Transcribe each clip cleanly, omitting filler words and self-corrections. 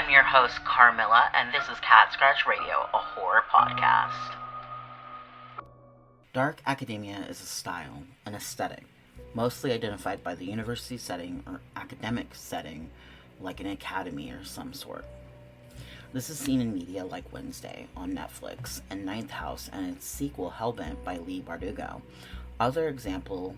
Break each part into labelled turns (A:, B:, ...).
A: I'm your host, Carmilla, and this is Cat Scratch Radio, a horror podcast.
B: Dark academia is a style, an aesthetic, mostly identified by the university setting or academic setting, like an academy or some sort. This is seen in media like Wednesday on Netflix and Ninth House and its sequel Hellbent by Leigh Bardugo. Other examples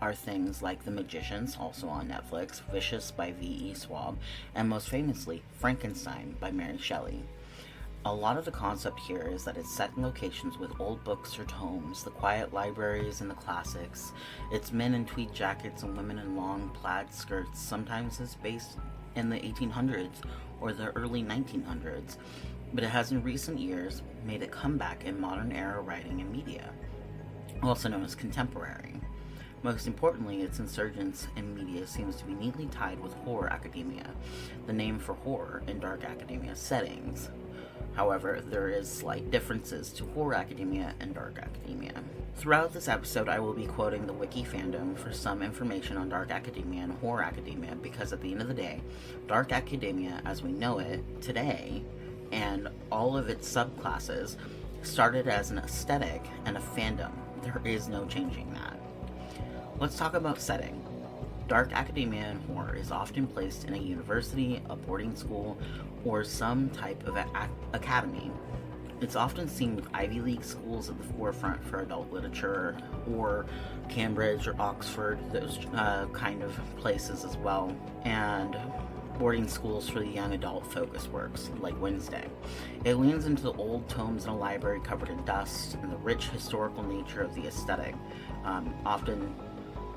B: are things like The Magicians, also on Netflix, Vicious by V.E. Schwab, and most famously, Frankenstein by Mary Shelley. A lot of the concept here is that it's set in locations with old books or tomes, the quiet libraries and the classics. It's men in tweed jackets and women in long plaid skirts. Sometimes it's based in the 1800s or the early 1900s, but it has in recent years made a comeback in modern era writing and media, also known as contemporary. Most importantly, its insurgence in media seems to be neatly tied with horror academia, the name for horror in dark academia settings. However, there is slight differences to horror academia and dark academia. Throughout this episode, I will be quoting the wiki fandom for some information on dark academia and horror academia, because at the end of the day, dark academia as we know it today, and all of its subclasses, started as an aesthetic and a fandom. There is no changing that. Let's talk about setting. Dark academia and horror is often placed in a university, a boarding school, or some type of academy. It's often seen with Ivy League schools at the forefront for adult literature, or Cambridge or Oxford, those kind of places as well, and boarding schools for the young adult focus works, like Wednesday. It leans into the old tomes in a library covered in dust and the rich historical nature of the aesthetic. Often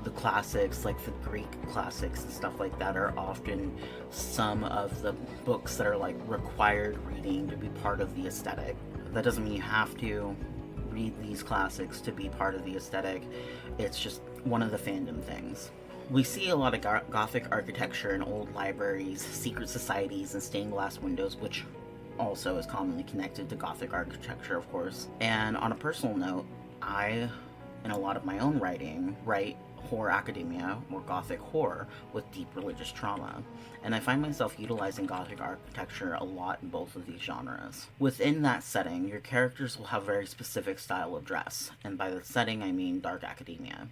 B: the classics, like the Greek classics and stuff like that, are often some of the books that are like required reading to be part of the aesthetic. That doesn't mean you have to read these classics to be part of the aesthetic. It's just one of the fandom things. We see a lot of Gothic architecture in old libraries, secret societies, and stained glass windows, which also is commonly connected to Gothic architecture, of course. And on a personal note, I, in a lot of my own writing, write horror academia or Gothic horror with deep religious trauma, and I find myself utilizing Gothic architecture a lot in both of these genres. Within that setting, your characters will have a very specific style of dress, and by the setting I mean dark academia.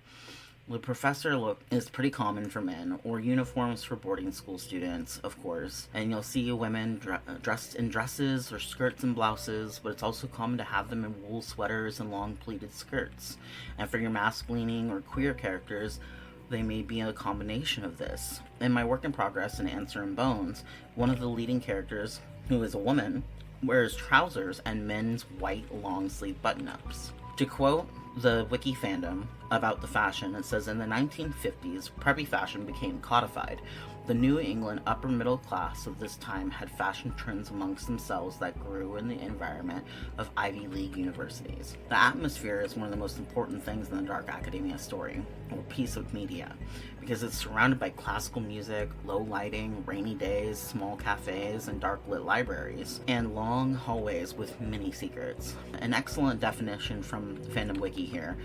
B: The professor look is pretty common for men, or uniforms for boarding school students, of course, and you'll see women dressed in dresses or skirts and blouses, but it's also common to have them in wool sweaters and long pleated skirts. And for your masculine or queer characters, they may be a combination of this. In my work in progress in Answer and Bones, one of the leading characters, who is a woman, wears trousers and men's white long sleeve button-ups. To quote the wiki fandom about the fashion, it says, in the 1950s, preppy fashion became codified. The New England upper middle class of this time had fashion trends amongst themselves that grew in the environment of Ivy League universities. The atmosphere is one of the most important things in the dark academia story, or piece of media, because it's surrounded by classical music, low lighting, rainy days, small cafes, and dark lit libraries, and long hallways with many secrets. An excellent definition from Fandom Wiki here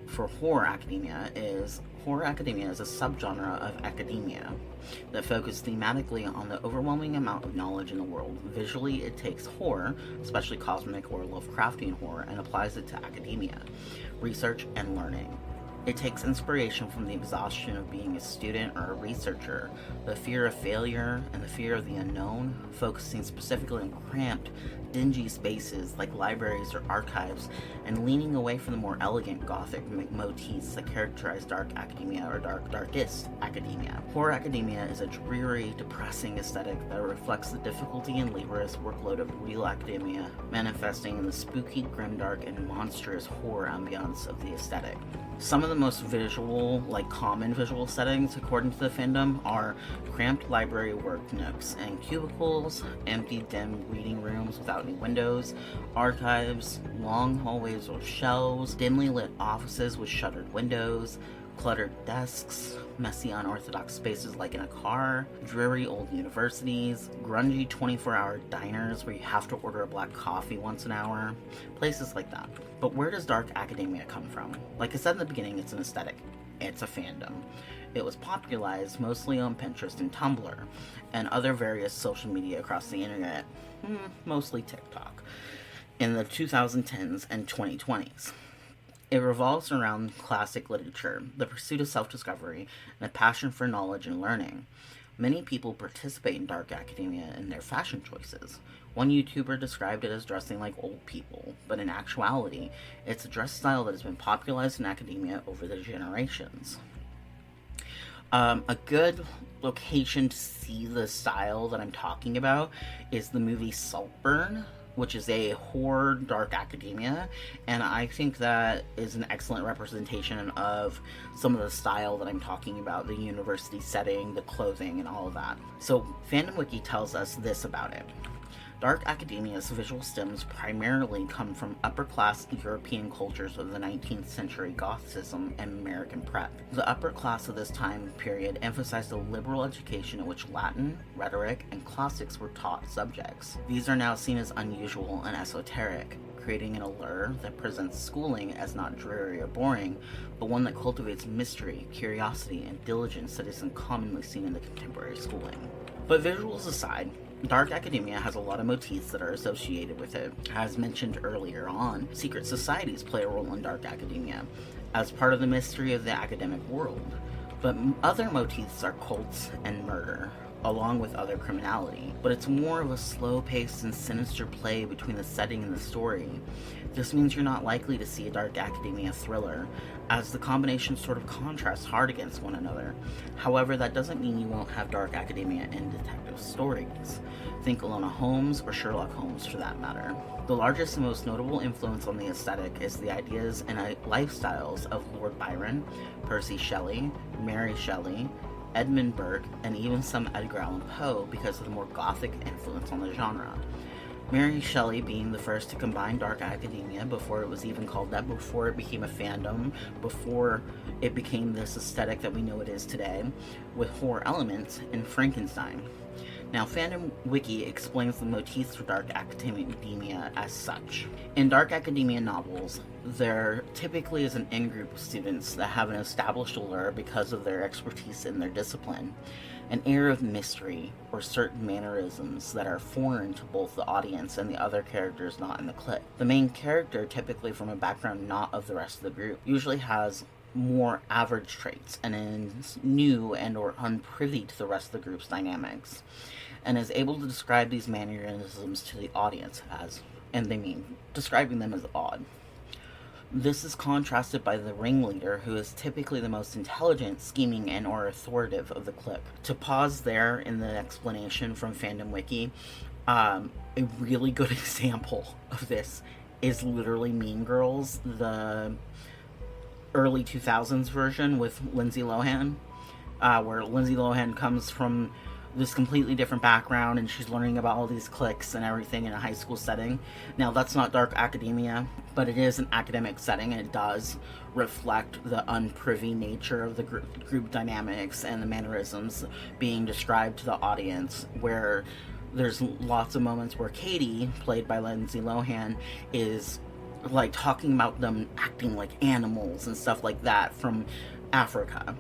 B: for horror academia is a subgenre of academia that focuses thematically on the overwhelming amount of knowledge in the world. Visually, it takes horror, especially cosmic or Lovecraftian horror, and applies it to academia, research, and learning. It takes inspiration from the exhaustion of being a student or a researcher, the fear of failure, and the fear of the unknown, focusing specifically on cramped, dingy spaces like libraries or archives, and leaning away from the more elegant Gothic motifs that characterize dark academia or darkest academia. Horror academia is a dreary, depressing aesthetic that reflects the difficulty and laborious workload of real academia, manifesting in the spooky, grimdark, and monstrous horror ambiance of the aesthetic. Some of the most common visual settings, according to the fandom, are cramped library work nooks and cubicles, empty, dim reading rooms without any windows, archives, long hallways with shelves, dimly lit offices with shuttered windows, cluttered desks, messy unorthodox spaces like in a car, dreary old universities, grungy 24-hour diners where you have to order a black coffee once an hour, places like that. But where does dark academia come from? Like I said in the beginning, it's an aesthetic. It's a fandom. It was popularized mostly on Pinterest and Tumblr, and other various social media across the internet, mostly TikTok, in the 2010s and 2020s. It revolves around classic literature, the pursuit of self-discovery, and a passion for knowledge and learning. Many people participate in dark academia in their fashion choices. One YouTuber described it as dressing like old people, but in actuality, it's a dress style that has been popularized in academia over the generations. A good location to see the style that I'm talking about is the movie Saltburn, which is a horror dark academia, and I think that is an excellent representation of some of the style that I'm talking about, the university setting, the clothing, and all of that. So Fandom Wiki tells us this about it. Dark academia's visual stems primarily come from upper-class European cultures of the 19th century Gothicism and American prep. The upper class of this time period emphasized a liberal education in which Latin, rhetoric, and classics were taught subjects. These are now seen as unusual and esoteric, creating an allure that presents schooling as not dreary or boring, but one that cultivates mystery, curiosity, and diligence that isn't commonly seen in the contemporary schooling. But visuals aside, dark academia has a lot of motifs that are associated with it. As mentioned earlier on, secret societies play a role in dark academia as part of the mystery of the academic world. But other motifs are cults and murder, along with other criminality. But it's more of a slow-paced and sinister play between the setting and the story. This means you're not likely to see a dark academia thriller, as the combination sort of contrasts hard against one another. However, that doesn't mean you won't have dark academia in detective stories. Think Enola Holmes or Sherlock Holmes for that matter. The largest and most notable influence on the aesthetic is the ideas and lifestyles of Lord Byron, Percy Shelley, Mary Shelley, Edmund Burke, and even some Edgar Allan Poe because of the more gothic influence on the genre. Mary Shelley being the first to combine dark academia before it was even called that, before it became a fandom, before it became this aesthetic that we know it is today, with horror elements in Frankenstein. Now, Fandom Wiki explains the motifs for dark academia as such. In dark academia novels, there typically is an in-group of students that have an established allure because of their expertise in their discipline, an air of mystery, or certain mannerisms that are foreign to both the audience and the other characters not in the clique. The main character, typically from a background not of the rest of the group, usually has more average traits and is new and or unprivy to the rest of the group's dynamics, and is able to describe these mannerisms to the audience as, and they mean describing them as odd. This is contrasted by the ringleader, who is typically the most intelligent, scheming, and or authoritative of the clique. To pause there in the explanation from Fandom Wiki, a really good example of this is literally Mean Girls, the early 2000s version with Lindsay Lohan, where Lindsay Lohan comes from this completely different background and she's learning about all these cliques and everything in a high school setting. Now, that's not dark academia, but it is an academic setting, and it does reflect the unprivy nature of the group dynamics and the mannerisms being described to the audience, where there's lots of moments where Katie, played by Lindsay Lohan, is like talking about them acting like animals and stuff like that from Africa.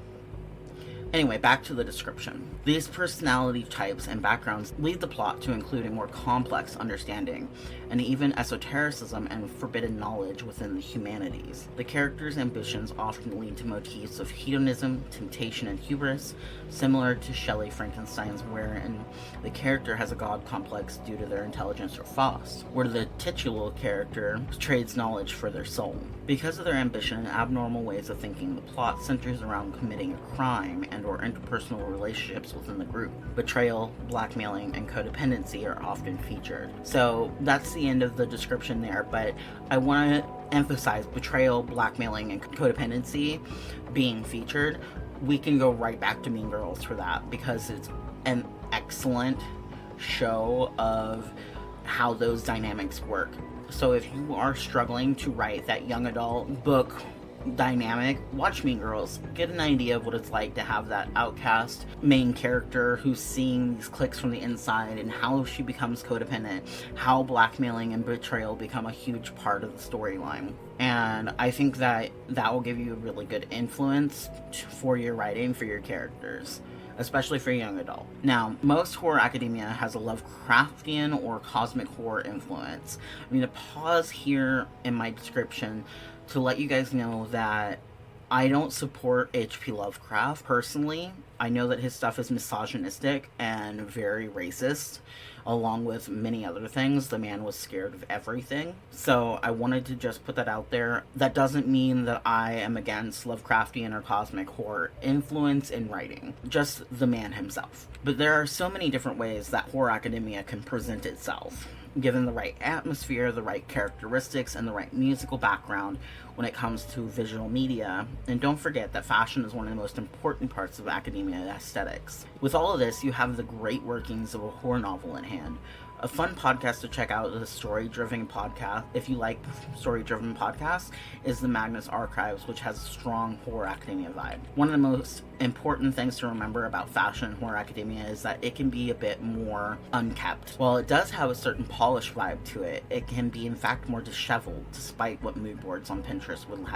B: Anyway, back to the description. These personality types and backgrounds lead the plot to include a more complex understanding, and even esotericism and forbidden knowledge within the humanities. The characters' ambitions often lead to motifs of hedonism, temptation, and hubris, similar to Shelley Frankenstein's, wherein the character has a god complex due to their intelligence or FOSS, where the titular character trades knowledge for their soul. Because of their ambition and abnormal ways of thinking, the plot centers around committing a crime and or interpersonal relationships within the group. Betrayal, blackmailing, and codependency are often featured. So that's the end of the description there, but I want to emphasize betrayal, blackmailing, and codependency being featured. We can go right back to Mean Girls for that, because it's an excellent show of how those dynamics work. So if you are struggling to write that young adult book dynamic, watch Mean Girls. Get an idea of what it's like to have that outcast main character who's seeing these cliques from the inside and how she becomes codependent, how blackmailing and betrayal become a huge part of the storyline. And I think that will give you a really good influence for your writing for your characters, especially for a young adult. Now, most horror academia has a Lovecraftian or cosmic horror influence. I'm going to pause here in my description to let you guys know that I don't support H.P. Lovecraft personally. I know that his stuff is misogynistic and very racist, along with many other things. The man was scared of everything. So I wanted to just put that out there. That doesn't mean that I am against Lovecraftian or cosmic horror influence in writing. Just the man himself. But there are so many different ways that horror academia can present itself, given the right atmosphere, the right characteristics, and the right musical background when it comes to visual media. And don't forget that fashion is one of the most important parts of academia aesthetics. With all of this, you have the great workings of a horror novel in hand. A fun podcast to check out, the story-driven podcast, if you like story-driven podcasts, is the Magnus Archives, which has a strong horror academia vibe. One of the most important things to remember about fashion and horror academia is that it can be a bit more unkept. While it does have a certain polished vibe to it, it can be in fact more disheveled, despite what mood boards on Pinterest would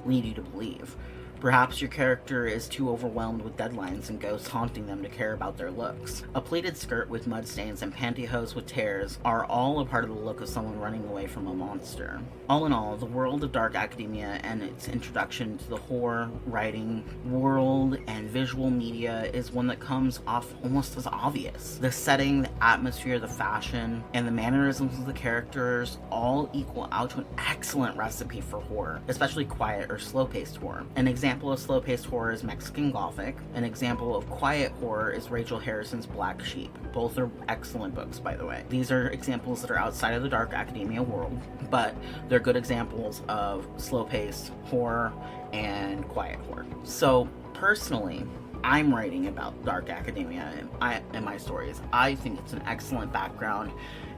B: lead you to believe. Perhaps your character is too overwhelmed with deadlines and ghosts haunting them to care about their looks. A pleated skirt with mud stains and pantyhose with tears are all a part of the look of someone running away from a monster. All in all, the world of dark academia and its introduction to the horror, writing, world, and visual media is one that comes off almost as obvious. The setting, the atmosphere, the fashion, and the mannerisms of the characters all equal out to an excellent recipe for horror, especially quiet or slow-paced horror. An example of slow-paced horror is Mexican Gothic. An example of quiet horror is Rachel Harrison's Black Sheep. Both are excellent books, by the way. These are examples that are outside of the dark academia world, but they're good examples of slow-paced horror and quiet horror. So, personally, I'm writing about dark academia in my stories. I think it's an excellent background,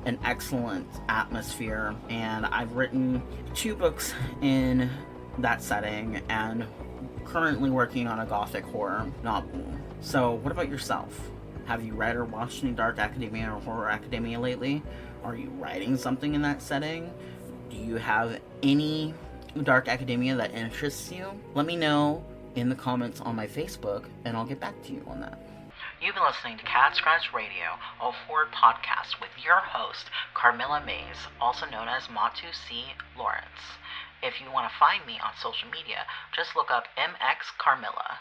B: an excellent atmosphere, and I've written 2 books in that setting and currently working on a gothic horror novel. So what about yourself? Have you read or watched any dark academia or horror academia lately? Are you writing something in that setting? Do you have any dark academia that interests you? Let me know in the comments on my Facebook and I'll get back to you on that.
A: You've been listening to Cat Scratch Radio, a horror podcast with your host, Carmilla Mays, also known as Matu C. Lawrence. If you want to find me on social media, just look up MX Carmilla.